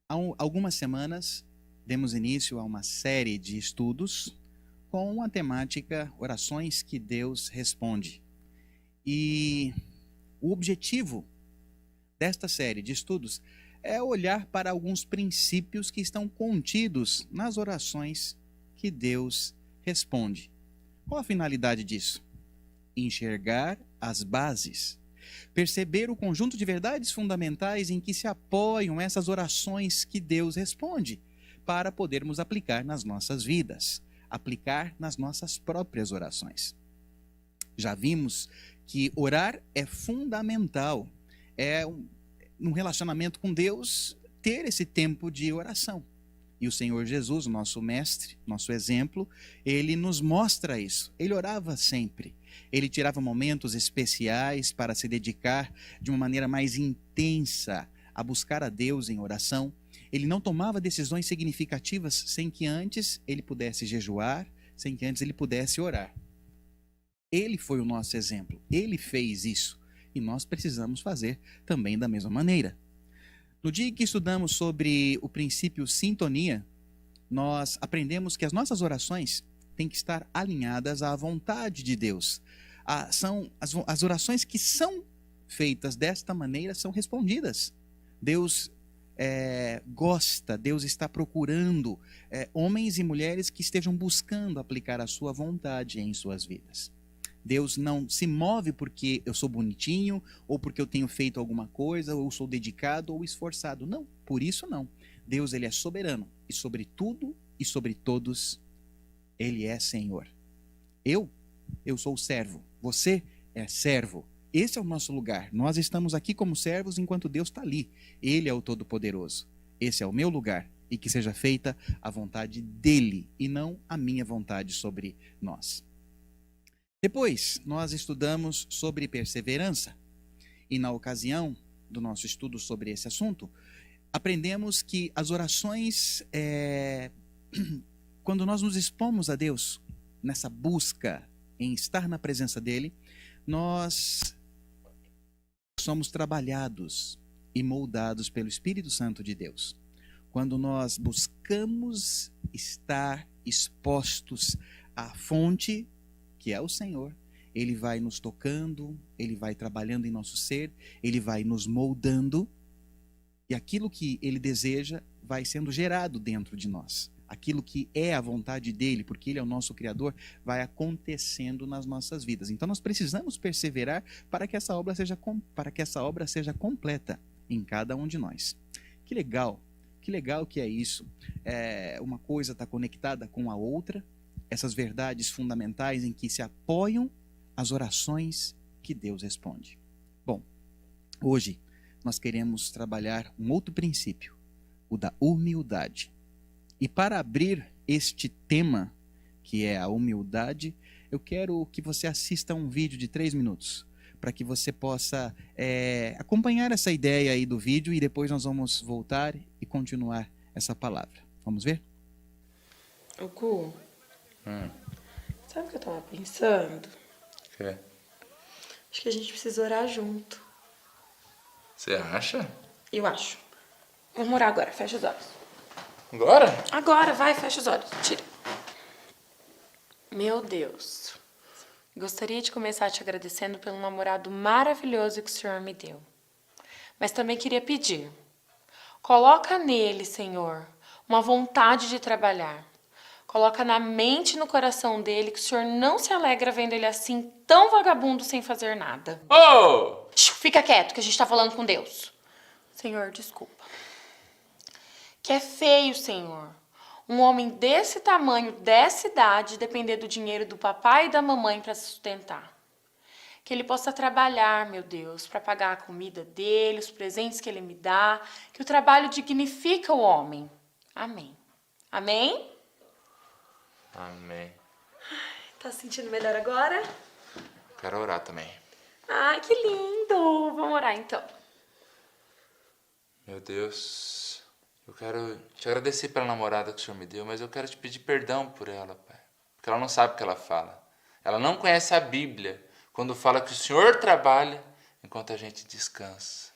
Algumas semanas, demos início a uma série de estudos com a temática Orações que Deus Responde. E o objetivo desta série de estudos é olhar para alguns princípios que estão contidos nas orações que Deus responde. Qual a finalidade disso? Enxergar as bases, perceber o conjunto de verdades fundamentais em que se apoiam essas orações que Deus responde, para podermos aplicar nas nossas vidas, aplicar nas nossas próprias orações. Já vimos que orar é fundamental, num relacionamento com Deus, ter esse tempo de oração. E o Senhor Jesus, nosso mestre, nosso exemplo, ele nos mostra isso. Ele orava sempre. Ele tirava momentos especiais para se dedicar de uma maneira mais intensa a buscar a Deus em oração. Ele não tomava decisões significativas sem que antes ele pudesse jejuar, sem que antes ele pudesse orar. Ele foi o nosso exemplo. Ele fez isso. E nós precisamos fazer também da mesma maneira. No dia que estudamos sobre o princípio sintonia, nós aprendemos que as nossas orações têm que estar alinhadas à vontade de Deus. As orações que são feitas desta maneira são respondidas. Deus gosta, Deus está procurando homens e mulheres que estejam buscando aplicar a sua vontade em suas vidas. Deus não se move porque eu sou bonitinho, ou porque eu tenho feito alguma coisa, ou eu sou dedicado ou esforçado. Não, por isso não. Deus, ele é soberano, e sobre tudo e sobre todos, ele é Senhor. Eu sou servo, você é servo. Esse é o nosso lugar. Nós estamos aqui como servos enquanto Deus está ali. Ele é o Todo-Poderoso. Esse é o meu lugar, e que seja feita a vontade dele, e não a minha vontade sobre nós. Depois, nós estudamos sobre perseverança, e na ocasião do nosso estudo sobre esse assunto, aprendemos que as orações, quando nós nos expomos a Deus, nessa busca em estar na presença dele, nós somos trabalhados e moldados pelo Espírito Santo de Deus. Quando nós buscamos estar expostos à fonte, que é o Senhor, ele vai nos tocando, ele vai trabalhando em nosso ser, ele vai nos moldando, e aquilo que ele deseja vai sendo gerado dentro de nós. Aquilo que é a vontade dele, porque ele é o nosso Criador, vai acontecendo nas nossas vidas. Então nós precisamos perseverar para que essa obra seja completa em cada um de nós. Que legal que é isso. Uma coisa está conectada com a outra, essas verdades fundamentais em que se apoiam as orações que Deus responde. Bom, hoje nós queremos trabalhar um outro princípio, o da humildade. E para abrir este tema, que é a humildade, eu quero que você assista um vídeo de 3 minutos, para que você possa acompanhar essa ideia aí do vídeo, e depois nós vamos voltar e continuar essa palavra. Vamos ver? Ô, Gu, sabe o que eu tava pensando? O quê? Acho que a gente precisa orar junto. Você acha? Eu acho. Vamos orar agora, fecha os olhos. Agora? Agora, vai, fecha os olhos, tira. Meu Deus, gostaria de começar te agradecendo pelo namorado maravilhoso que o Senhor me deu. Mas também queria pedir, coloca nele, Senhor, uma vontade de trabalhar. Coloca na mente e no coração dele que o Senhor não se alegra vendo ele assim, tão vagabundo, sem fazer nada. Oh! Fica quieto, que a gente tá falando com Deus. Senhor, desculpa. Que é feio, Senhor, um homem desse tamanho, dessa idade, depender do dinheiro do papai e da mamãe para se sustentar. Que ele possa trabalhar, meu Deus, para pagar a comida dele, os presentes que ele me dá, que o trabalho dignifica o homem. Amém. Amém? Amém. Tá se sentindo melhor agora? Quero orar também. Ai, que lindo! Vamos orar, então. Meu Deus, eu quero te agradecer pela namorada que o Senhor me deu, mas eu quero te pedir perdão por ela, Pai. Porque ela não sabe o que ela fala. Ela não conhece a Bíblia quando fala que o Senhor trabalha enquanto a gente descansa.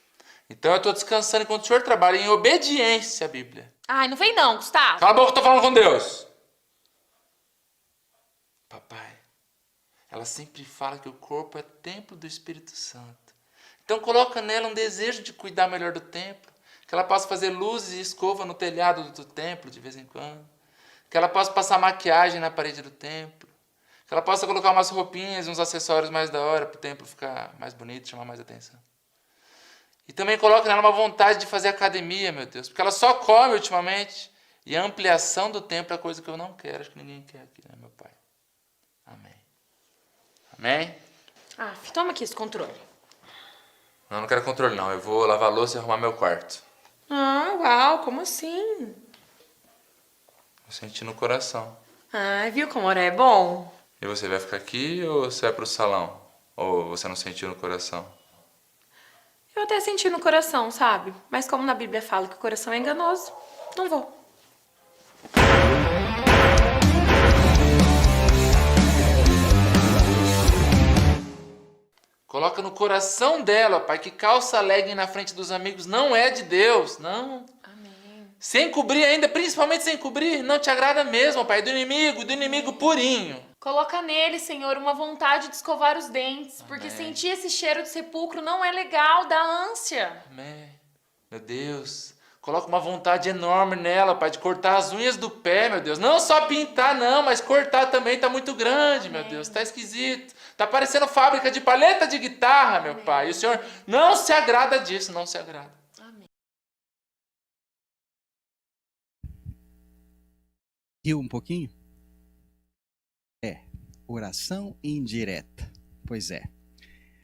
Então eu estou descansando enquanto o senhor trabalha em obediência à Bíblia. Ai, não vem não, Gustavo. Cala a boca, eu estou falando com Deus. Papai, ela sempre fala que o corpo é templo do Espírito Santo. Então coloca nela um desejo de cuidar melhor do templo. Que ela possa fazer luzes e escova no telhado do templo de vez em quando. Que ela possa passar maquiagem na parede do templo. Que ela possa colocar umas roupinhas, uns acessórios mais da hora para o templo ficar mais bonito, chamar mais atenção. E também coloca nela uma vontade de fazer academia, meu Deus. Porque ela só come ultimamente. E a ampliação do templo é a coisa que eu não quero. Acho que ninguém quer aqui, né, meu pai? Amém. Amém? Ah, toma aqui esse controle. Não quero controle, não. Eu vou lavar a louça e arrumar meu quarto. Ah, uau, como assim? Eu senti no coração. Ah, viu como orar é bom? E você vai ficar aqui ou você vai pro salão? Ou você não sentiu no coração? Eu até senti no coração, sabe? Mas como na Bíblia fala que o coração é enganoso, não vou. Coloca no coração dela, pai, que calça legging na frente dos amigos não é de Deus, não. Amém. Sem cobrir ainda, principalmente sem cobrir, não te agrada mesmo, pai, do inimigo purinho. Coloca nele, Senhor, uma vontade de escovar os dentes, porque Amém. sentir esse cheiro de sepulcro não é legal, dá ânsia. Amém. Meu Deus, coloca uma vontade enorme nela, pai, de cortar as unhas do pé, meu Deus. Não só pintar, não, mas cortar também tá muito grande, meu Deus, tá esquisito. Tá parecendo fábrica de palheta de guitarra, meu pai. E o Senhor não se agrada disso, não se agrada. Amém. Riu um pouquinho? Oração indireta. Pois é.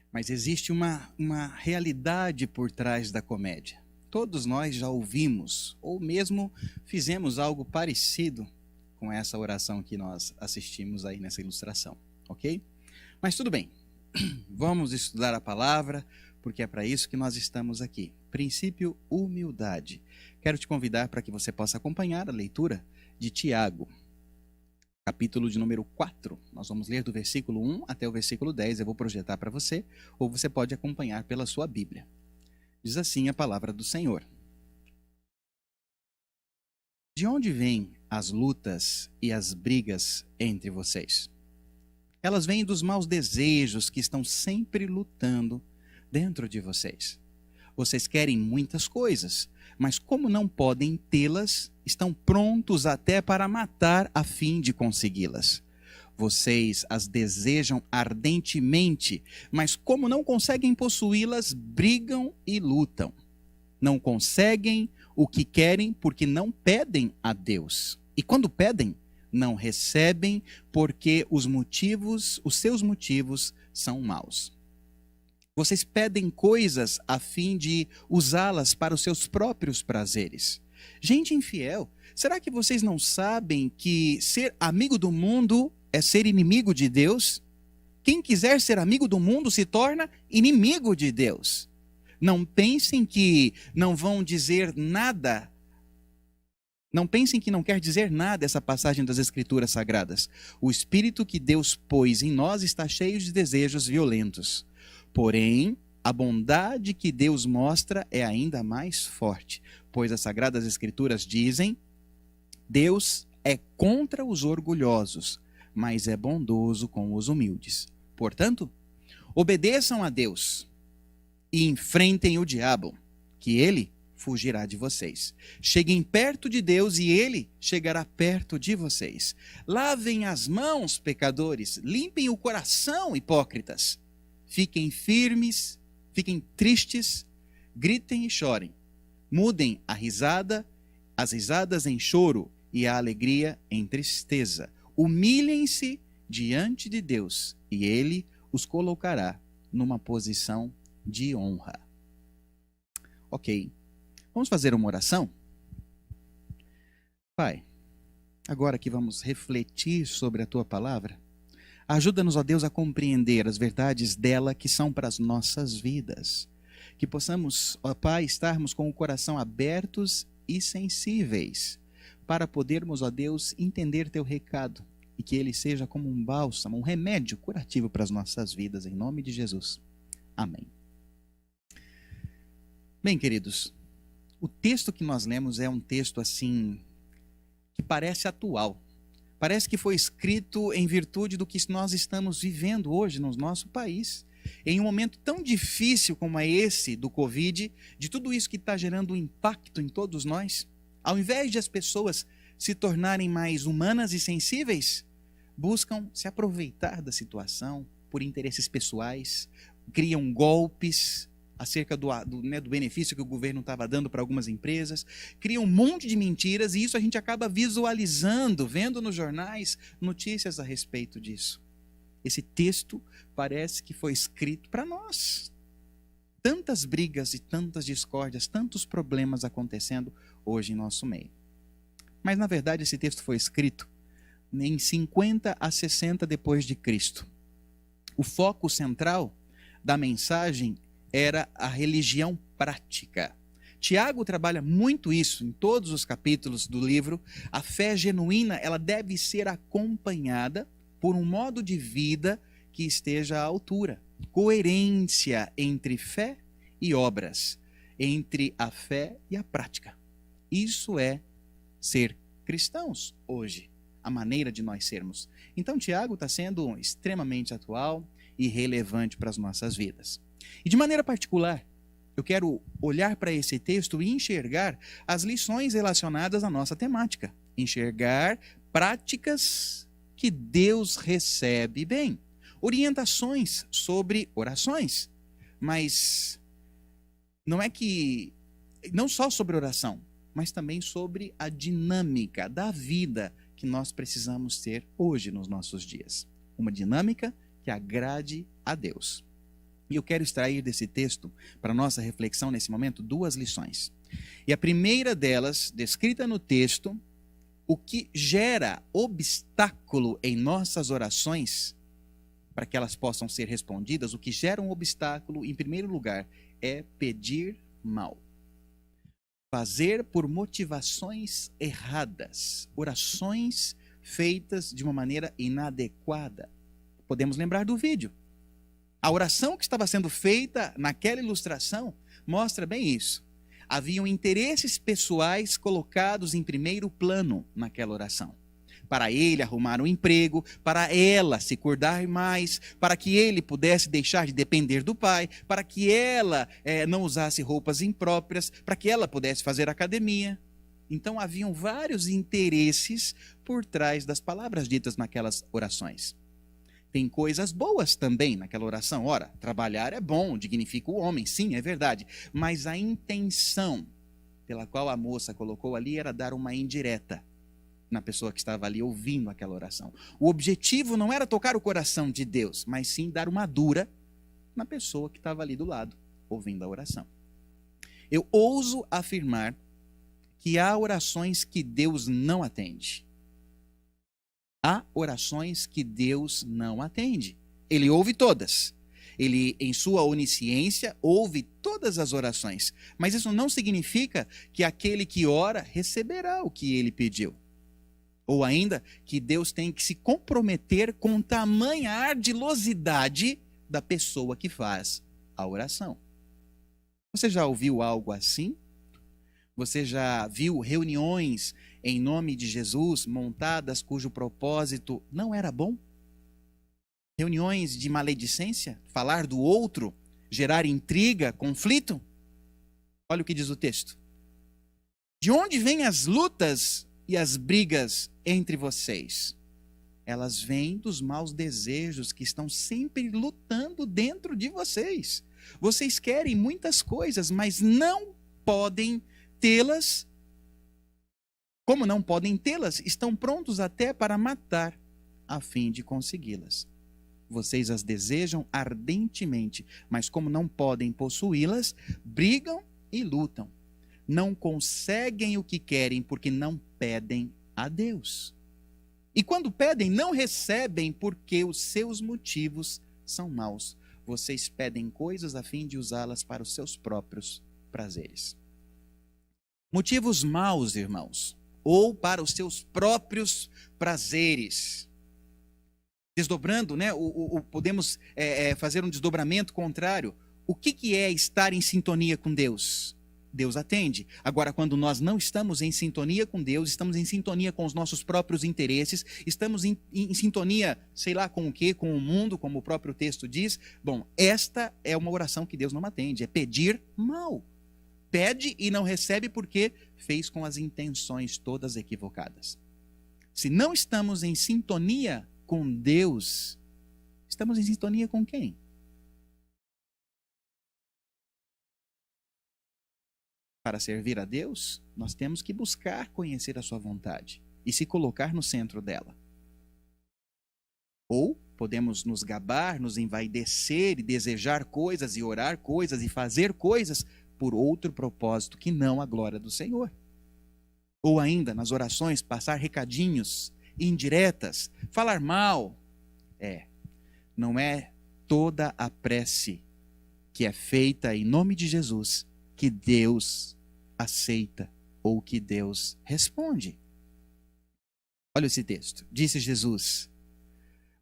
Mas existe uma realidade por trás da comédia. Todos nós já ouvimos, ou mesmo fizemos algo parecido com essa oração que nós assistimos aí nessa ilustração, ok? Mas tudo bem, vamos estudar a palavra, porque é para isso que nós estamos aqui. Princípio, humildade. Quero te convidar para que você possa acompanhar a leitura de Tiago, capítulo de número 4. Nós vamos ler do versículo 1 até o versículo 10. Eu vou projetar para você, ou você pode acompanhar pela sua Bíblia. Diz assim a palavra do Senhor. De onde vêm as lutas e as brigas entre vocês? Elas vêm dos maus desejos que estão sempre lutando dentro de vocês. Vocês querem muitas coisas, mas como não podem tê-las, estão prontos até para matar a fim de consegui-las. Vocês as desejam ardentemente, mas como não conseguem possuí-las, brigam e lutam. Não conseguem o que querem porque não pedem a Deus. E quando pedem, não recebem porque os seus motivos são maus. Vocês pedem coisas a fim de usá-las para os seus próprios prazeres. Gente infiel, será que vocês não sabem que ser amigo do mundo é ser inimigo de Deus? Quem quiser ser amigo do mundo se torna inimigo de Deus. Não pensem que não vão dizer nada. Não pensem que não quer dizer nada essa passagem das Escrituras Sagradas. O Espírito que Deus pôs em nós está cheio de desejos violentos. Porém, a bondade que Deus mostra é ainda mais forte, pois as Sagradas Escrituras dizem: Deus é contra os orgulhosos, mas é bondoso com os humildes. Portanto, obedeçam a Deus e enfrentem o diabo, que ele fugirá de vocês. Cheguem perto de Deus e ele chegará perto de vocês. Lavem as mãos, pecadores, limpem o coração, hipócritas. Fiquem firmes, fiquem tristes, gritem e chorem. Mudem as risadas em choro e a alegria em tristeza. Humilhem-se diante de Deus e ele os colocará numa posição de honra. Ok. Vamos fazer uma oração? Pai, agora que vamos refletir sobre a Tua Palavra, ajuda-nos, ó Deus, a compreender as verdades dela que são para as nossas vidas. Que possamos, ó Pai, estarmos com o coração abertos e sensíveis para podermos, ó Deus, entender Teu recado e que ele seja como um bálsamo, um remédio curativo para as nossas vidas, em nome de Jesus. Amém. Bem, queridos, o texto que nós lemos é um texto assim que parece atual. Parece que foi escrito em virtude do que nós estamos vivendo hoje no nosso país. Em um momento tão difícil como é esse do Covid, de tudo isso que está gerando um impacto em todos nós, ao invés de as pessoas se tornarem mais humanas e sensíveis, buscam se aproveitar da situação por interesses pessoais, criam golpes acerca do benefício que o governo estava dando para algumas empresas, criam um monte de mentiras e isso a gente acaba visualizando, vendo nos jornais notícias a respeito disso. Esse texto parece que foi escrito para nós. Tantas brigas e tantas discórdias, tantos problemas acontecendo hoje em nosso meio. Mas na verdade esse texto foi escrito em 50 a 60 depois de Cristo. O foco central da mensagem era a religião prática. Tiago trabalha muito isso em todos os capítulos do livro. A fé genuína, ela deve ser acompanhada por um modo de vida que esteja à altura. Coerência entre fé e obras, entre a fé e a prática. Isso é ser cristãos hoje, a maneira de nós sermos. Então Tiago está sendo extremamente atual e relevante para as nossas vidas. E de maneira particular, eu quero olhar para esse texto e enxergar as lições relacionadas à nossa temática. Enxergar práticas que Deus recebe bem. Orientações sobre orações. Mas não só sobre oração, mas também sobre a dinâmica da vida que nós precisamos ter hoje nos nossos dias. Uma dinâmica que agrade a Deus. E eu quero extrair desse texto, para nossa reflexão nesse momento, 2 lições. E a primeira delas, descrita no texto, o que gera obstáculo em nossas orações, para que elas possam ser respondidas, o que gera um obstáculo, em primeiro lugar, é pedir mal. Fazer por motivações erradas, orações feitas de uma maneira inadequada. Podemos lembrar do vídeo. A oração que estava sendo feita naquela ilustração mostra bem isso. Haviam interesses pessoais colocados em primeiro plano naquela oração. Para ele arrumar um emprego, para ela se cuidar mais, para que ele pudesse deixar de depender do pai, para que ela não usasse roupas impróprias, para que ela pudesse fazer academia. Então haviam vários interesses por trás das palavras ditas naquelas orações. Tem coisas boas também naquela oração. Ora, trabalhar é bom, dignifica o homem, sim, é verdade. Mas a intenção pela qual a moça colocou ali era dar uma indireta na pessoa que estava ali ouvindo aquela oração. O objetivo não era tocar o coração de Deus, mas sim dar uma dura na pessoa que estava ali do lado, ouvindo a oração. Eu ouso afirmar que há orações que Deus não atende. Há orações que Deus não atende. Ele ouve todas. Ele, em sua onisciência, ouve todas as orações. Mas isso não significa que aquele que ora receberá o que ele pediu. Ou ainda, que Deus tem que se comprometer com tamanha ardilosidade da pessoa que faz a oração. Você já ouviu algo assim? Você já viu reuniões em nome de Jesus montadas cujo propósito não era bom? Reuniões de maledicência? Falar do outro? Gerar intriga, conflito? Olha o que diz o texto. De onde vêm as lutas e as brigas entre vocês? Elas vêm dos maus desejos que estão sempre lutando dentro de vocês. Vocês querem muitas coisas, mas não podem tê-las. Como não podem tê-las, estão prontos até para matar, a fim de consegui-las. Vocês as desejam ardentemente, mas como não podem possuí-las, brigam e lutam. Não conseguem o que querem porque não pedem a Deus. E quando pedem, não recebem porque os seus motivos são maus. Vocês pedem coisas a fim de usá-las para os seus próprios prazeres. Motivos maus, irmãos, ou para os seus próprios prazeres. Desdobrando, né? Podemos fazer um desdobramento contrário. o que é estar em sintonia com Deus? Deus atende. Agora, quando nós não estamos em sintonia com Deus, estamos em sintonia com os nossos próprios interesses, estamos em sintonia, sei lá com o quê, com o mundo, como o próprio texto diz, bom, esta é uma oração que Deus não atende, é pedir mal. Pede e não recebe porque fez com as intenções todas equivocadas. Se não estamos em sintonia com Deus, estamos em sintonia com quem? Para servir a Deus, nós temos que buscar conhecer a sua vontade e se colocar no centro dela. Ou podemos nos gabar, nos envaidecer e desejar coisas e orar coisas e fazer coisas por outro propósito que não a glória do Senhor. Ou ainda, nas orações, passar recadinhos, indiretas, falar mal. Não é toda a prece que é feita em nome de Jesus que Deus aceita ou que Deus responde. Olha esse texto. Disse Jesus: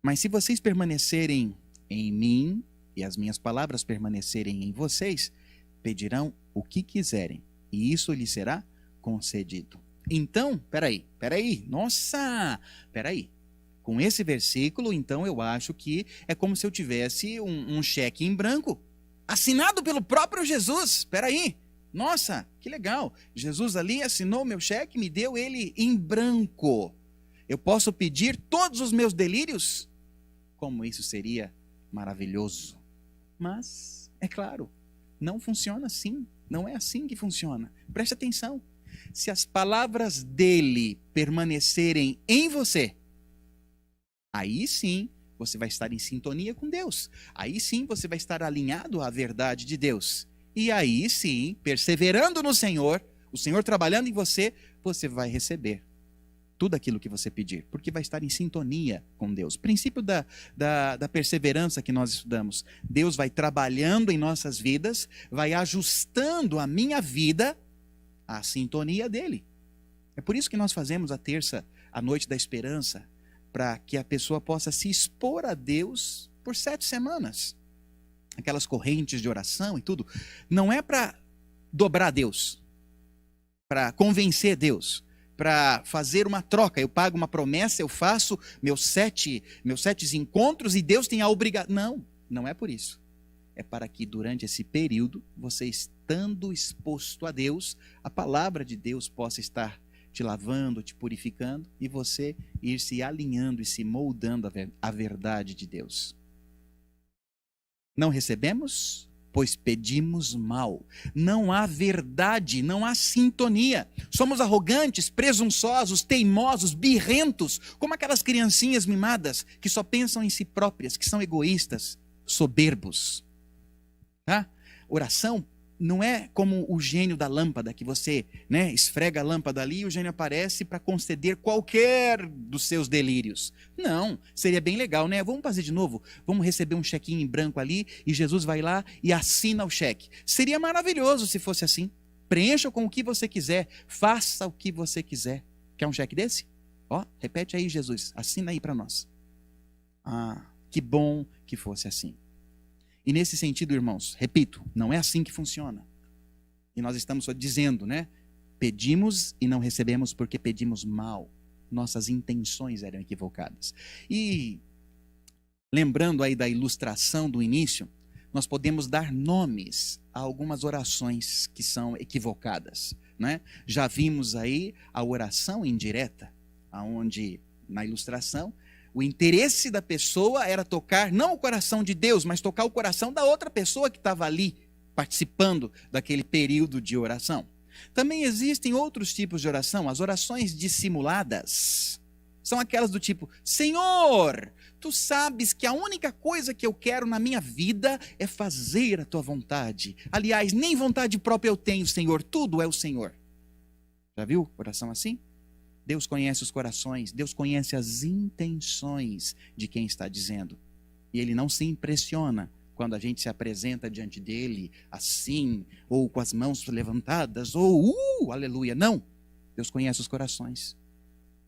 mas se vocês permanecerem em mim e as minhas palavras permanecerem em vocês, pedirão o que quiserem e isso lhes será concedido. Então, peraí. Com esse versículo, então eu acho que é como se eu tivesse um cheque em branco, assinado pelo próprio Jesus. Peraí. Nossa, que legal. Jesus ali assinou meu cheque, me deu ele em branco. Eu posso pedir todos os meus delírios? Como isso seria maravilhoso. Mas, é claro, não funciona assim. Não é assim que funciona. Preste atenção. Se as palavras dele permanecerem em você, aí sim você vai estar em sintonia com Deus. Aí sim você vai estar alinhado à verdade de Deus. E aí sim, perseverando no Senhor, o Senhor trabalhando em você, você vai receber tudo aquilo que você pedir, porque vai estar em sintonia com Deus. Princípio da perseverança que nós estudamos. Deus vai trabalhando em nossas vidas, vai ajustando a minha vida à sintonia dele. É por isso que nós fazemos a terça, a noite da esperança, para que a pessoa possa se expor a Deus por 7 semanas. Aquelas correntes de oração e tudo, não é para dobrar Deus, para convencer Deus, para fazer uma troca. Eu pago uma promessa, eu faço meus sete encontros e Deus tem a obrigação. Não é por isso. É para que durante esse período, você estando exposto a Deus, a palavra de Deus possa estar te lavando, te purificando e você ir se alinhando e se moldando à verdade de Deus. Não recebemos, pois pedimos mal. Não há verdade, não há sintonia. Somos arrogantes, presunçosos, teimosos, birrentos, como aquelas criancinhas mimadas que só pensam em si próprias, que são egoístas, soberbos. Tá? Oração não é como o gênio da lâmpada, que você esfrega a lâmpada ali e o gênio aparece para conceder qualquer dos seus delírios. Não, seria bem legal, né? Vamos fazer de novo, vamos receber um chequinho em branco ali e Jesus vai lá e assina o cheque. Seria maravilhoso se fosse assim. Preencha com o que você quiser, faça o que você quiser. Quer um cheque desse? Ó, repete aí, Jesus, assina aí para nós. Ah, que bom que fosse assim. E nesse sentido, irmãos, repito, não é assim que funciona. E nós estamos só dizendo, pedimos e não recebemos porque pedimos mal. Nossas intenções eram equivocadas. E lembrando aí da ilustração do início, nós podemos dar nomes a algumas orações que são equivocadas. Já vimos aí a oração indireta, onde na ilustração o interesse da pessoa era tocar não o coração de Deus, mas tocar o coração da outra pessoa que estava ali, participando daquele período de oração. Também existem outros tipos de oração, as orações dissimuladas. São aquelas do tipo: Senhor, tu sabes que a única coisa que eu quero na minha vida é fazer a tua vontade. Aliás, nem vontade própria eu tenho, Senhor, tudo é o Senhor. Já viu oração assim? Deus conhece os corações, Deus conhece as intenções de quem está dizendo. E Ele não se impressiona quando a gente se apresenta diante dEle assim, ou com as mãos levantadas, ou aleluia. Não, Deus conhece os corações.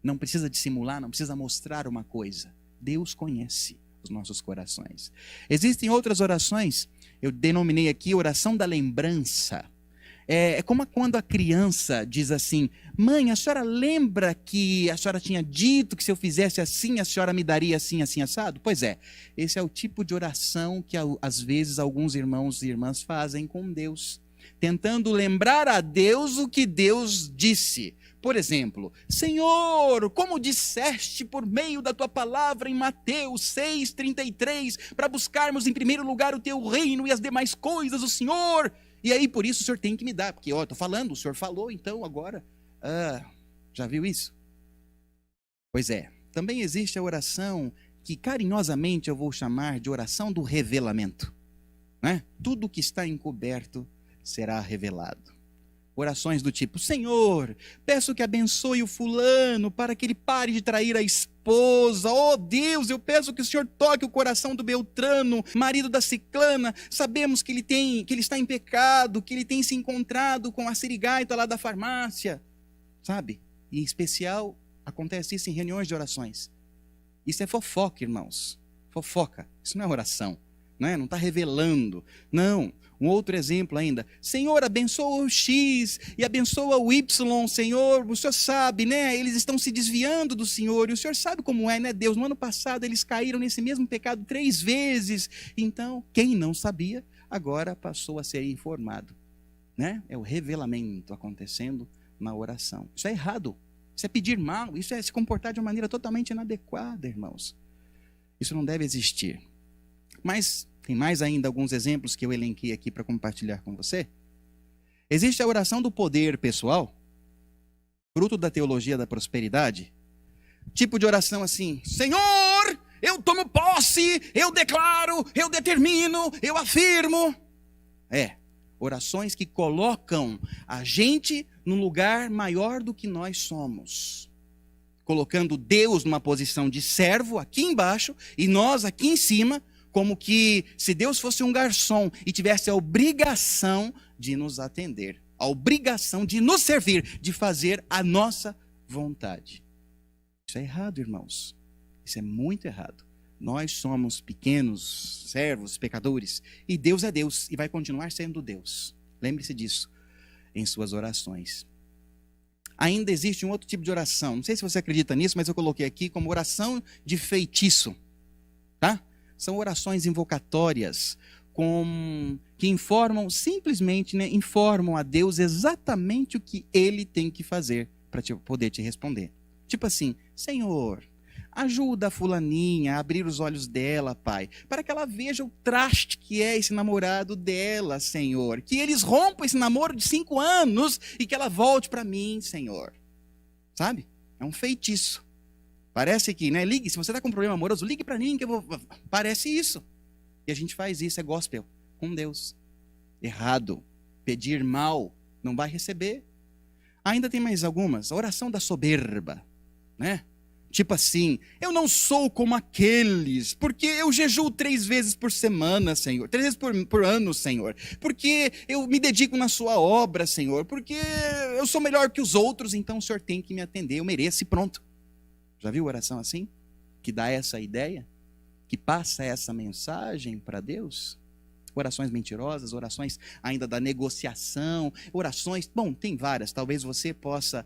Não precisa dissimular, não precisa mostrar uma coisa. Deus conhece os nossos corações. Existem outras orações, eu denominei aqui oração da lembrança. É como quando a criança diz assim: mãe, a senhora lembra que a senhora tinha dito que se eu fizesse assim, a senhora me daria assim, assim, assado? Pois é, esse é o tipo de oração que às vezes alguns irmãos e irmãs fazem com Deus, tentando lembrar a Deus o que Deus disse. Por exemplo, Senhor, como disseste por meio da tua palavra em Mateus 6,33, para buscarmos em primeiro lugar o teu reino e as demais coisas do Senhor. E aí, por isso, o Senhor tem que me dar. Porque, ó, eu estou falando, o Senhor falou, então agora... já viu isso? Pois é, também existe a oração que carinhosamente eu vou chamar de oração do revelamento. Né? Tudo que está encoberto será revelado. Orações do tipo: Senhor, peço que abençoe o fulano para que ele pare de trair a esposa. Oh Deus, eu peço que o Senhor toque o coração do Beltrano, marido da Ciclana. Sabemos que ele está em pecado, que ele tem se encontrado com a sirigaita lá da farmácia. Sabe? E em especial, acontece isso em reuniões de orações. Isso é fofoca, irmãos. Fofoca. Isso não é oração. Não está revelando. Não. Um outro exemplo ainda: Senhor, abençoa o X e abençoa o Y, Senhor, o Senhor sabe, né? Eles estão se desviando do Senhor, e o Senhor sabe como é, né, Deus? No ano passado eles caíram nesse mesmo pecado 3 vezes. Então, quem não sabia, agora passou a ser informado, né? É o revelamento acontecendo na oração. Isso é errado, isso é pedir mal, isso é se comportar de uma maneira totalmente inadequada, irmãos. Isso não deve existir. Mas tem mais ainda alguns exemplos que eu elenquei aqui para compartilhar com você. Existe a oração do poder pessoal, fruto da teologia da prosperidade. Tipo de oração assim: Senhor, eu tomo posse, eu declaro, eu determino, eu afirmo. Orações que colocam a gente num lugar maior do que nós somos. Colocando Deus numa posição de servo aqui embaixo e nós aqui em cima, como que se Deus fosse um garçom e tivesse a obrigação de nos atender, a obrigação de nos servir, de fazer a nossa vontade. Isso é errado, irmãos. Isso é muito errado. Nós somos pequenos servos, pecadores, e Deus é Deus e vai continuar sendo Deus. Lembre-se disso em suas orações. Ainda existe um outro tipo de oração. Não sei se você acredita nisso, mas eu coloquei aqui como oração de feitiço. Tá? São orações invocatórias que informam, simplesmente, né, informam a Deus exatamente o que Ele tem que fazer para poder te responder. Tipo assim: Senhor, ajuda a fulaninha a abrir os olhos dela, Pai, para que ela veja o traste que é esse namorado dela, Senhor. Que eles rompam esse namoro de 5 anos e que ela volte para mim, Senhor. Sabe? É um feitiço. Parece que, né? Ligue, se você está com um problema amoroso, ligue para mim que eu vou... Parece isso. E a gente faz isso, é gospel com Deus. Errado. Pedir mal, não vai receber. Ainda tem mais algumas. A oração da soberba, né? Tipo assim: eu não sou como aqueles, porque eu jejuo 3 vezes por semana, Senhor. 3 vezes por ano, Senhor. Porque eu me dedico na sua obra, Senhor. Porque eu sou melhor que os outros, então o Senhor tem que me atender. Eu mereço e pronto. Já viu oração assim? Que dá essa ideia? Que passa essa mensagem para Deus? Orações mentirosas, orações ainda da negociação, orações... Bom, tem várias. Talvez você possa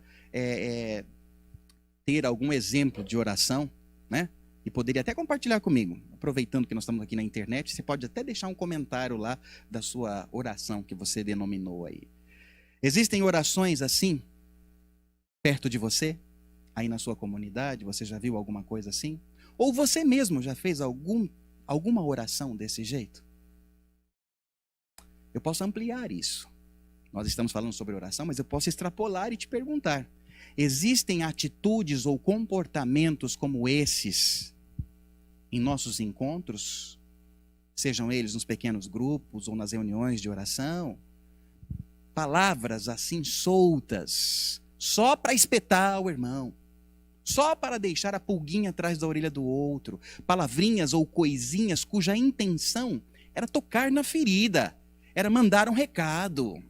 ter algum exemplo de oração, né? E poderia até compartilhar comigo. Aproveitando que nós estamos aqui na internet, você pode até deixar um comentário lá da sua oração que você denominou aí. Existem orações assim, perto de você? Aí na sua comunidade, você já viu alguma coisa assim? Ou você mesmo já fez alguma oração desse jeito? Eu posso ampliar isso. Nós estamos falando sobre oração, mas eu posso extrapolar e te perguntar: existem atitudes ou comportamentos como esses em nossos encontros? Sejam eles nos pequenos grupos ou nas reuniões de oração? Palavras assim soltas, só para espetar o irmão. Só para deixar a pulguinha atrás da orelha do outro. Palavrinhas ou coisinhas cuja intenção era tocar na ferida. Era mandar um recado.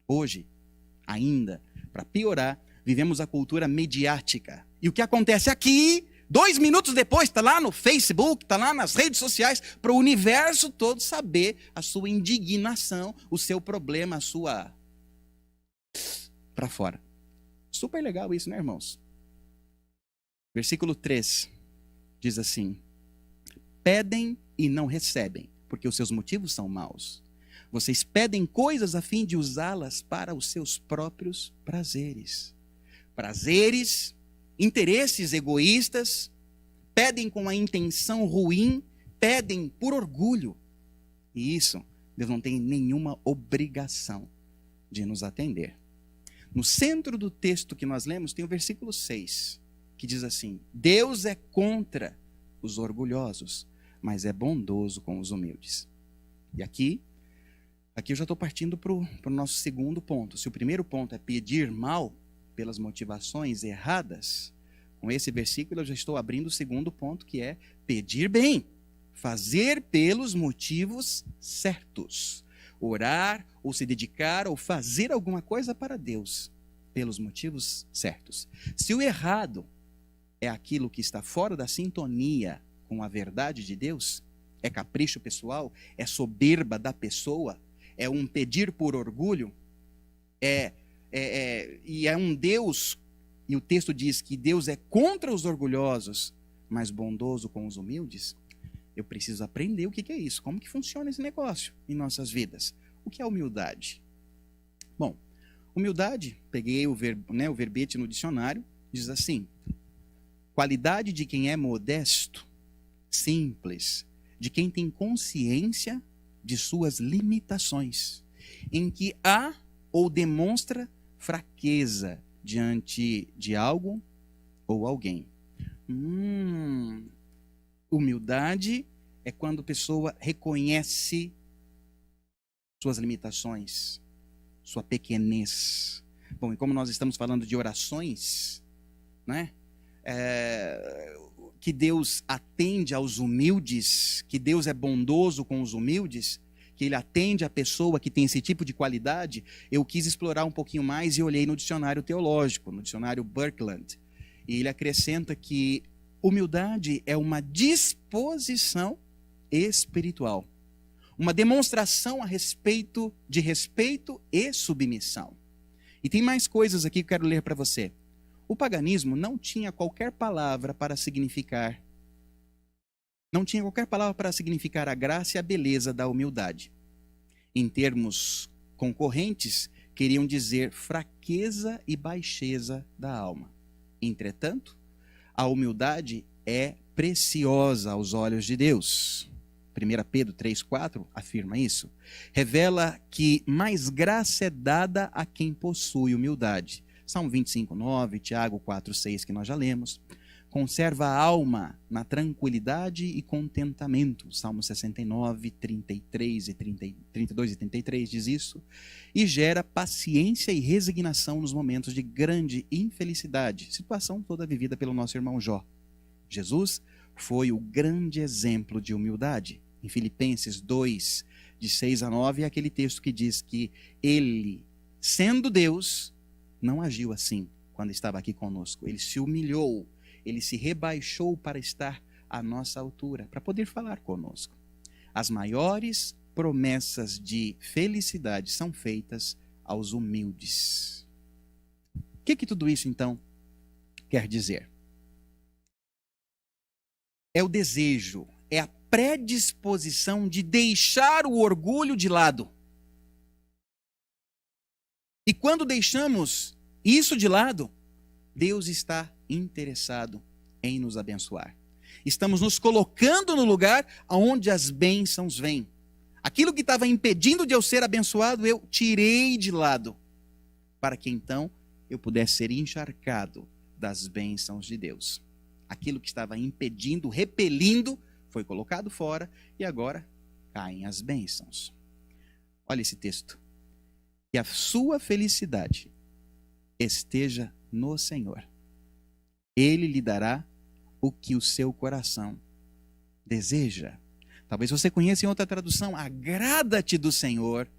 Hoje, ainda, para piorar, vivemos a cultura mediática. E o que acontece aqui, 2 minutos depois está lá no Facebook, está lá nas redes sociais, para o universo todo saber a sua indignação, o seu problema, a sua... para fora. Super legal isso, né, irmãos? Versículo 3 diz assim: pedem e não recebem, porque os seus motivos são maus. Vocês pedem coisas a fim de usá-las para os seus próprios prazeres. Prazeres, interesses egoístas, pedem com a intenção ruim, pedem por orgulho. E isso, Deus não tem nenhuma obrigação de nos atender. No centro do texto que nós lemos tem o versículo 6, que diz assim: Deus é contra os orgulhosos, mas é bondoso com os humildes. E aqui eu já estou partindo para o nosso segundo ponto. Se o primeiro ponto é pedir mal pelas motivações erradas, com esse versículo eu já estou abrindo o segundo ponto, que é pedir bem, fazer pelos motivos certos. Orar, ou se dedicar, ou fazer alguma coisa para Deus, pelos motivos certos. Se o errado é aquilo que está fora da sintonia com a verdade de Deus, é capricho pessoal, é soberba da pessoa, é um pedir por orgulho, e é um Deus, e o texto diz que Deus é contra os orgulhosos, mas bondoso com os humildes. Eu preciso aprender o que é isso, como que funciona esse negócio em nossas vidas. O que é humildade? Bom, humildade, peguei o verbete no dicionário, diz assim: qualidade de quem é modesto, simples, de quem tem consciência de suas limitações, em que há ou demonstra fraqueza diante de algo ou alguém. Humildade é quando a pessoa reconhece suas limitações, sua pequenez. Bom, e como nós estamos falando de orações, né? Que Deus atende aos humildes, que Deus é bondoso com os humildes, que Ele atende a pessoa que tem esse tipo de qualidade, eu quis explorar um pouquinho mais e olhei no dicionário teológico, no dicionário Birkeland. E ele acrescenta que humildade é uma disposição espiritual, uma demonstração a respeito de respeito e submissão. E tem mais coisas aqui que eu quero ler para você. O paganismo não tinha qualquer palavra para significar a graça e a beleza da humildade. Em termos concorrentes, queriam dizer fraqueza e baixeza da alma. Entretanto, a humildade é preciosa aos olhos de Deus. 1 Pedro 3,4 afirma isso. Revela que mais graça é dada a quem possui humildade. Salmo 25,9, Tiago 4,6, que nós já lemos. Conserva a alma na tranquilidade e contentamento. Salmo 69, 32 e 33 diz isso. E gera paciência e resignação nos momentos de grande infelicidade. Situação toda vivida pelo nosso irmão Jó. Jesus foi o grande exemplo de humildade. Em Filipenses 2, de 6 a 9, é aquele texto que diz que ele, sendo Deus, não agiu assim quando estava aqui conosco. Ele se humilhou, ele se rebaixou para estar à nossa altura, para poder falar conosco. As maiores promessas de felicidade são feitas aos humildes. O que tudo isso, então, quer dizer? É o desejo, é a predisposição de deixar o orgulho de lado. E quando deixamos isso de lado, Deus está interessado em nos abençoar. Estamos nos colocando no lugar onde as bênçãos vêm. Aquilo que estava impedindo de eu ser abençoado, eu tirei de lado, para que então eu pudesse ser encharcado das bênçãos de Deus. Aquilo que estava impedindo, repelindo, foi colocado fora e agora caem as bênçãos. Olha esse texto. Que a sua felicidade esteja no Senhor. Ele lhe dará o que o seu coração deseja. Talvez você conheça em outra tradução, agrada-te do Senhor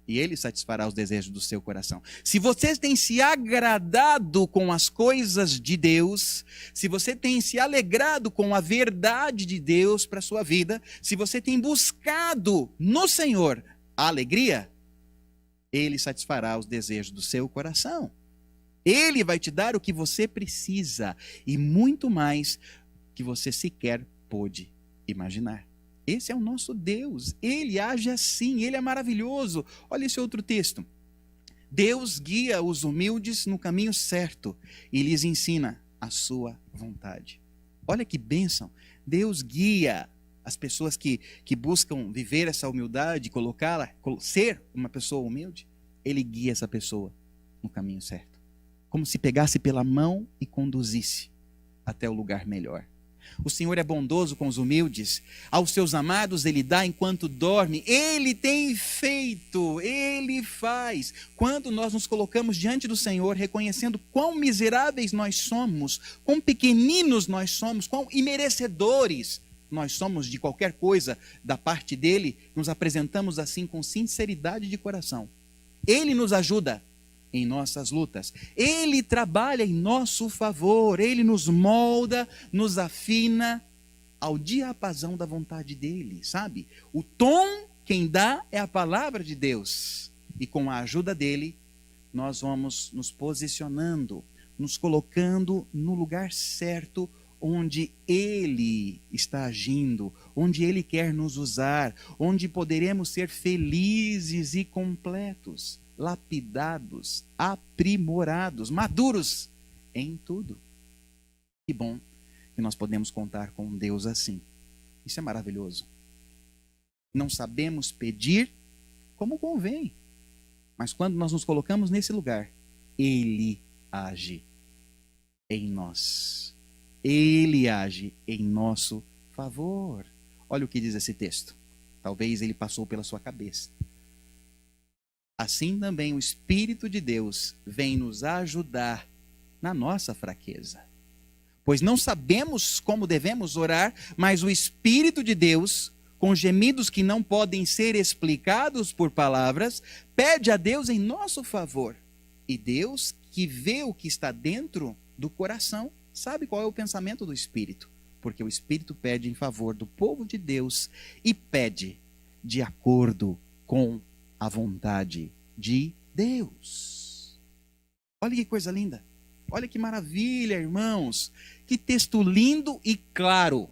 e Ele satisfará os desejos do seu coração. Se você tem se agradado com as coisas de Deus, se você tem se alegrado com a verdade de Deus para a sua vida, se você tem buscado no Senhor a alegria, Ele satisfará os desejos do seu coração. Ele vai te dar o que você precisa e muito mais que você sequer pôde imaginar. Esse é o nosso Deus, Ele age assim, Ele é maravilhoso. Olha esse outro texto. Deus guia os humildes no caminho certo e lhes ensina a sua vontade. Olha que bênção. Deus guia as pessoas que buscam viver essa humildade, colocá-la, ser uma pessoa humilde. Ele guia essa pessoa no caminho certo. Como se pegasse pela mão e conduzisse até o lugar melhor. O Senhor é bondoso com os humildes, aos seus amados Ele dá enquanto dorme, Ele tem feito, Ele faz. Quando nós nos colocamos diante do Senhor, reconhecendo quão miseráveis nós somos, quão pequeninos nós somos, quão imerecedores nós somos de qualquer coisa da parte dEle, nos apresentamos assim com sinceridade de coração. Ele nos ajuda em nossas lutas. Ele trabalha em nosso favor, Ele nos molda, nos afina ao diapasão da vontade dEle, sabe? O tom quem dá é a palavra de Deus. E com a ajuda dEle, nós vamos nos posicionando, nos colocando no lugar certo, onde Ele está agindo, onde Ele quer nos usar, onde poderemos ser felizes e completos, lapidados, aprimorados, maduros em tudo. Que bom que nós podemos contar com um Deus assim. Isso é maravilhoso. Não sabemos pedir como convém, mas quando nós nos colocamos nesse lugar, Ele age em nós. Ele age em nosso favor. Olha o que diz esse texto. Talvez ele passou pela sua cabeça. Assim também o Espírito de Deus vem nos ajudar na nossa fraqueza. Pois não sabemos como devemos orar, mas o Espírito de Deus, com gemidos que não podem ser explicados por palavras, pede a Deus em nosso favor. E Deus, que vê o que está dentro do coração, sabe qual é o pensamento do Espírito. Porque o Espírito pede em favor do povo de Deus e pede de acordo com a vontade de Deus. Olha que coisa linda. Olha que maravilha, irmãos. Que texto lindo e claro.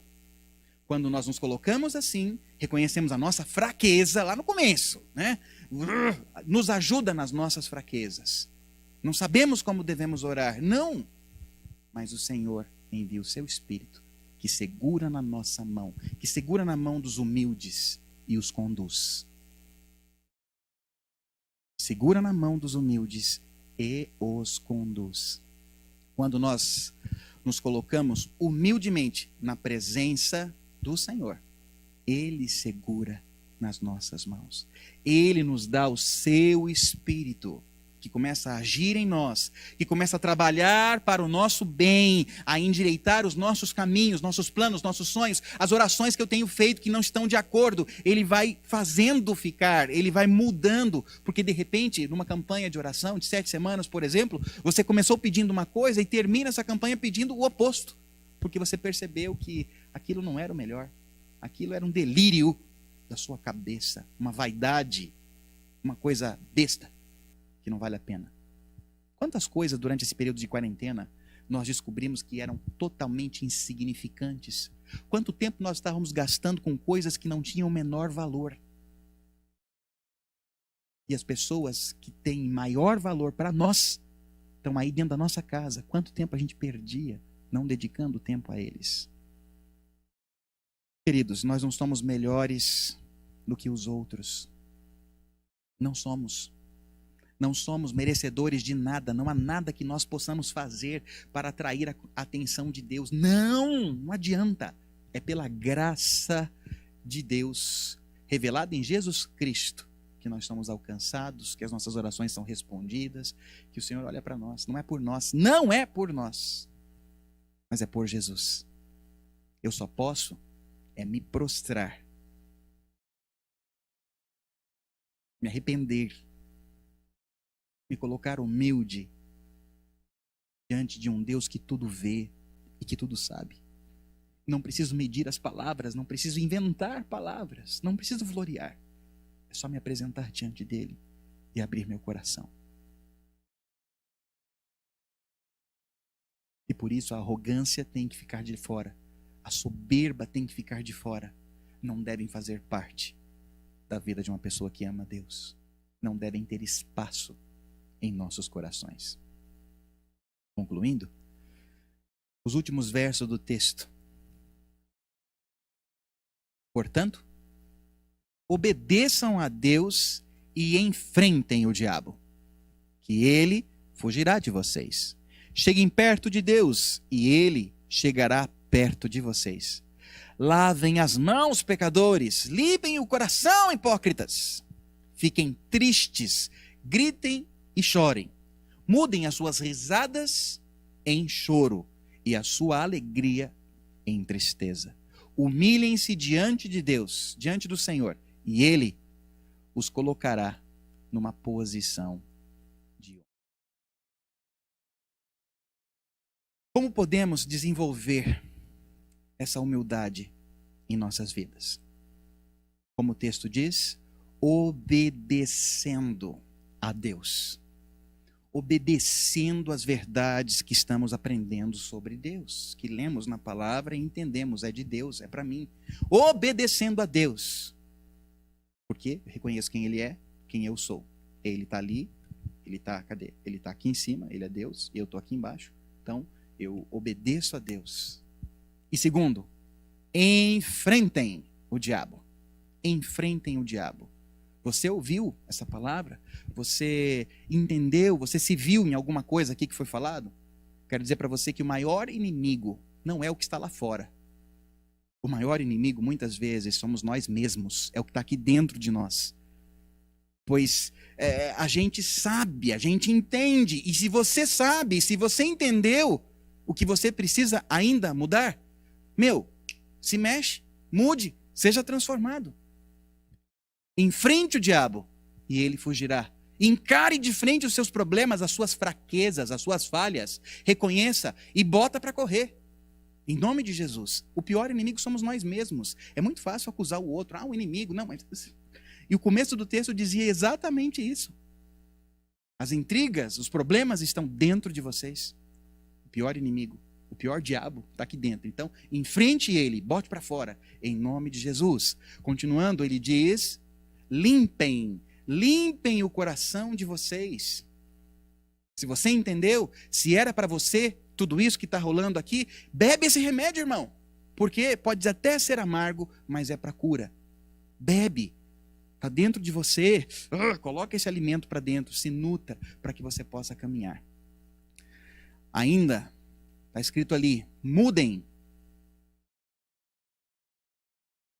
Quando nós nos colocamos assim, reconhecemos a nossa fraqueza lá no começo, né? Nos ajuda nas nossas fraquezas. Não sabemos como devemos orar, não. Mas o Senhor envia o seu Espírito, que segura na nossa mão, que segura na mão dos humildes e os conduz. Segura na mão dos humildes e os conduz. Quando nós nos colocamos humildemente na presença do Senhor, Ele segura nas nossas mãos. Ele nos dá o seu Espírito, que começa a agir em nós, que começa a trabalhar para o nosso bem, a endireitar os nossos caminhos, nossos planos, nossos sonhos, as orações que eu tenho feito que não estão de acordo, Ele vai fazendo ficar, Ele vai mudando, porque de repente, numa campanha de oração de 7 semanas, por exemplo, você começou pedindo uma coisa e termina essa campanha pedindo o oposto, porque você percebeu que aquilo não era o melhor, aquilo era um delírio da sua cabeça, uma vaidade, uma coisa besta, que não vale a pena. Quantas coisas durante esse período de quarentena nós descobrimos que eram totalmente insignificantes? Quanto tempo nós estávamos gastando com coisas que não tinham o menor valor? E as pessoas que têm maior valor para nós estão aí dentro da nossa casa. Quanto tempo a gente perdia não dedicando tempo a eles? Queridos, nós não somos melhores do que os outros. Não somos. Não somos merecedores de nada, não há nada que nós possamos fazer para atrair a atenção de Deus. Não adianta. É pela graça de Deus, revelada em Jesus Cristo, que nós somos alcançados, que as nossas orações são respondidas, que o Senhor olha para nós. Não é por nós, não é por nós, mas é por Jesus. Eu só posso me prostrar, me arrepender, Me colocar humilde diante de um Deus que tudo vê e que tudo sabe. Não preciso medir as palavras, não preciso inventar palavras, não preciso florear. É só me apresentar diante dele e abrir meu coração. E por isso a arrogância tem que ficar de fora. A soberba tem que ficar de fora. Não devem fazer parte da vida de uma pessoa que ama Deus. Não devem ter espaço em nossos corações. Concluindo, os últimos versos do texto. Portanto, obedeçam a Deus e enfrentem o diabo, que ele fugirá de vocês. Cheguem perto de Deus e ele chegará perto de vocês. Lavem as mãos, pecadores, limpem o coração, hipócritas. Fiquem tristes, gritem e chorem. Mudem as suas risadas em choro e a sua alegria em tristeza. Humilhem-se diante de Deus, diante do Senhor, e ele os colocará numa posição de honra. Como podemos desenvolver essa humildade em nossas vidas? Como o texto diz, obedecendo a Deus. Obedecendo às verdades que estamos aprendendo sobre Deus, que lemos na palavra e entendemos, é de Deus, é para mim. Obedecendo a Deus. Porque eu reconheço quem Ele é, quem eu sou. Ele está ali, Ele está, cadê? Ele está aqui em cima, Ele é Deus, e eu estou aqui embaixo. Então, eu obedeço a Deus. E segundo, enfrentem o diabo. Enfrentem o diabo. Você ouviu essa palavra? Você entendeu? Você se viu em alguma coisa aqui que foi falado? Quero dizer para você que o maior inimigo não é o que está lá fora. O maior inimigo, muitas vezes, somos nós mesmos. É o que está aqui dentro de nós. Pois a gente sabe, a gente entende. E se você sabe, se você entendeu o que você precisa ainda mudar, se mexe, mude, seja transformado. Enfrente o diabo e ele fugirá. Encare de frente os seus problemas, as suas fraquezas, as suas falhas. Reconheça e bota para correr. Em nome de Jesus. O pior inimigo somos nós mesmos. É muito fácil acusar o outro. O inimigo. Não, mas... E o começo do texto dizia exatamente isso. As intrigas, os problemas estão dentro de vocês. O pior inimigo, o pior diabo está aqui dentro. Então, enfrente ele, bote para fora. Em nome de Jesus. Continuando, ele diz... Limpem o coração de vocês. Se você entendeu, se era para você tudo isso que está rolando aqui, bebe esse remédio, irmão. Porque pode até ser amargo, mas é para cura. Bebe. Está dentro de você. Coloca esse alimento para dentro, se nutra para que você possa caminhar. Ainda, está escrito ali, mudem.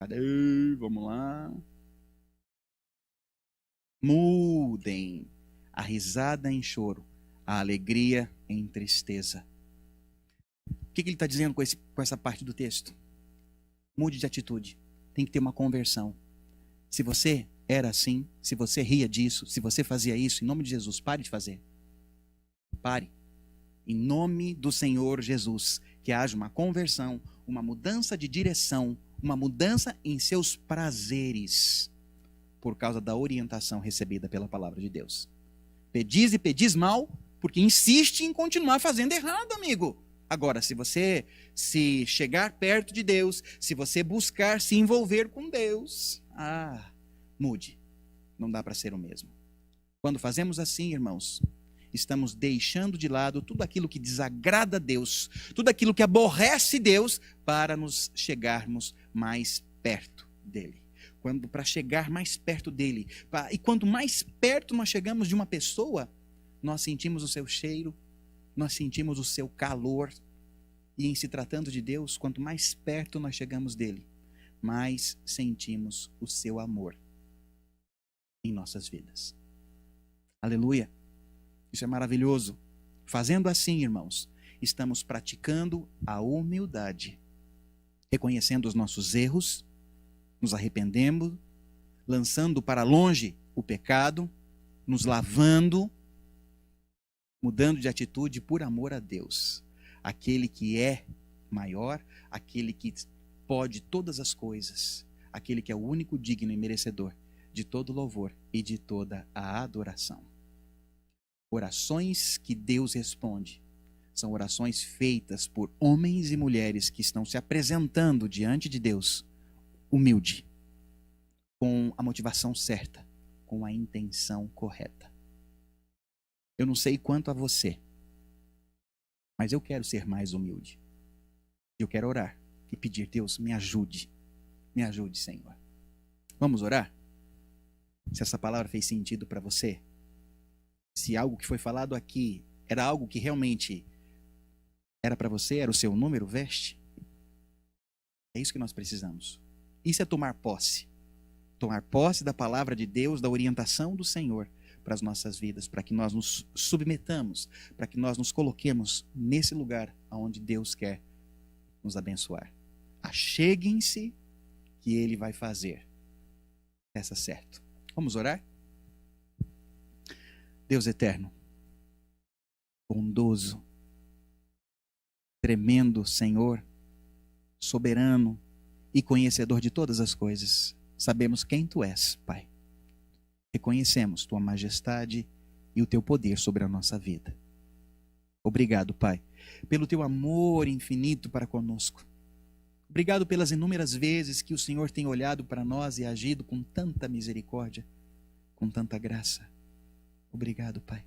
Cadê? Vamos lá. Mudem a risada em choro, a alegria em tristeza. O que ele está dizendo com essa parte do texto? Mude de atitude. Tem que ter uma conversão. Se você era assim, se você ria disso, se você fazia isso, em nome de Jesus, pare de fazer. Pare. Em nome do Senhor Jesus, que haja uma conversão, uma mudança de direção, uma mudança em seus prazeres, por causa da orientação recebida pela palavra de Deus. Pedis e pedis mal, porque insiste em continuar fazendo errado, amigo. Agora, se você se chegar perto de Deus, se você buscar se envolver com Deus, mude. Não dá para ser o mesmo. Quando fazemos assim, irmãos, estamos deixando de lado tudo aquilo que desagrada a Deus, tudo aquilo que aborrece Deus, para nos chegarmos mais perto dele. Para chegar mais perto dele. E quanto mais perto nós chegamos de uma pessoa, nós sentimos o seu cheiro, nós sentimos o seu calor. E em se tratando de Deus, quanto mais perto nós chegamos dele, mais sentimos o seu amor em nossas vidas. Aleluia! Isso é maravilhoso. Fazendo assim, irmãos, estamos praticando a humildade, reconhecendo os nossos erros, nos arrependendo, lançando para longe o pecado, nos lavando mudando de atitude por amor a Deus, aquele que é maior, aquele que pode todas as coisas, aquele que é o único digno e merecedor de todo louvor e de toda a adoração. Orações que Deus responde são orações feitas por homens e mulheres que estão se apresentando diante de Deus humilde, com a motivação certa, com a intenção correta. Eu não sei quanto a você, mas eu quero ser mais humilde. Eu quero orar e pedir, Deus, me ajude, Senhor. Vamos orar? Se essa palavra fez sentido para você, se algo que foi falado aqui era algo que realmente era para você, era o seu número, veste. É isso que nós precisamos. Isso é tomar posse. Tomar posse da palavra de Deus, da orientação do Senhor para as nossas vidas, para que nós nos submetamos, para que nós nos coloquemos nesse lugar onde Deus quer nos abençoar. Acheguem-se que Ele vai fazer. Peça certo. Vamos orar? Deus eterno, bondoso, tremendo Senhor, soberano e conhecedor de todas as coisas, sabemos quem Tu és, Pai. Reconhecemos Tua majestade e o Teu poder sobre a nossa vida. Obrigado, Pai, pelo Teu amor infinito para conosco. Obrigado pelas inúmeras vezes que o Senhor tem olhado para nós e agido com tanta misericórdia, com tanta graça. Obrigado, Pai.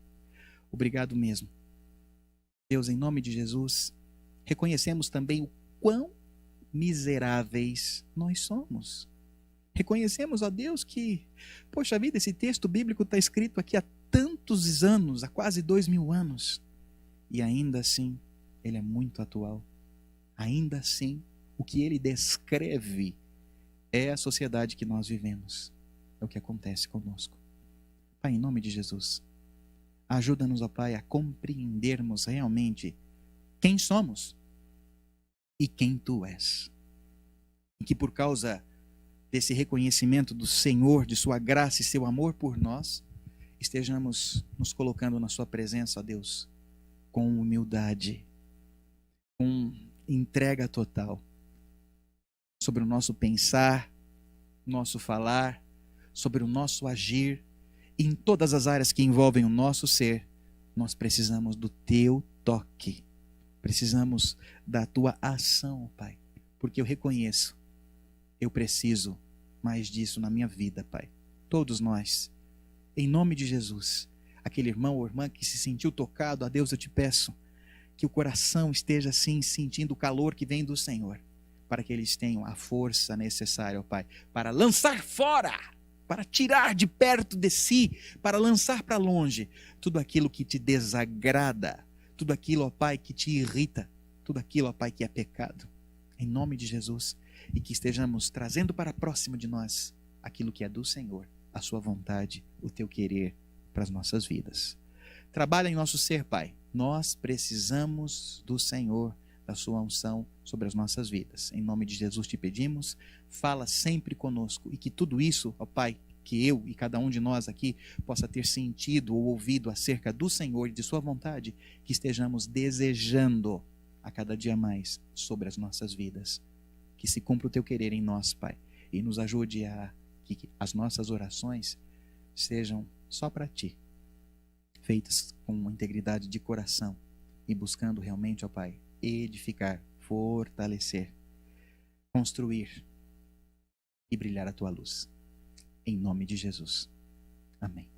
Obrigado mesmo. Deus, em nome de Jesus, reconhecemos também o quão miseráveis nós somos. Reconhecemos, ó Deus, que, poxa vida, esse texto bíblico está escrito aqui há tantos anos, há quase 2000 anos. E ainda assim, ele é muito atual. Ainda assim, o que ele descreve é a sociedade que nós vivemos. É o que acontece conosco. Pai, em nome de Jesus, ajuda-nos, ó Pai, a compreendermos realmente quem somos e quem Tu és. E que por causa desse reconhecimento do Senhor, de Sua graça e Seu amor por nós, estejamos nos colocando na Sua presença, ó Deus, com humildade, com entrega total, sobre o nosso pensar, nosso falar, sobre o nosso agir, e em todas as áreas que envolvem o nosso ser, nós precisamos do Teu toque, precisamos da Tua ação, Pai, porque eu reconheço, eu preciso mais disso na minha vida, Pai. Todos nós, em nome de Jesus, aquele irmão ou irmã que se sentiu tocado, a Deus eu te peço, que o coração esteja assim, sentindo o calor que vem do Senhor, para que eles tenham a força necessária, ó Pai, para lançar fora, para tirar de perto de si, para lançar para longe tudo aquilo que te desagrada, tudo aquilo, ó Pai, que te irrita, tudo aquilo, ó Pai, que é pecado. Em nome de Jesus, e que estejamos trazendo para próximo de nós aquilo que é do Senhor, a Sua vontade, o Teu querer para as nossas vidas. Trabalha em nosso ser, Pai. Nós precisamos do Senhor, da Sua unção sobre as nossas vidas. Em nome de Jesus te pedimos, fala sempre conosco e que tudo isso, ó Pai, que eu e cada um de nós aqui possa ter sentido ou ouvido acerca do Senhor e de Sua vontade, que estejamos desejando a cada dia mais sobre as nossas vidas. Que se cumpra o Teu querer em nós, Pai, e nos ajude a que as nossas orações sejam só para Ti, feitas com integridade de coração e buscando realmente, ó Pai, edificar, fortalecer, construir e brilhar a Tua luz. Em nome de Jesus. Amém.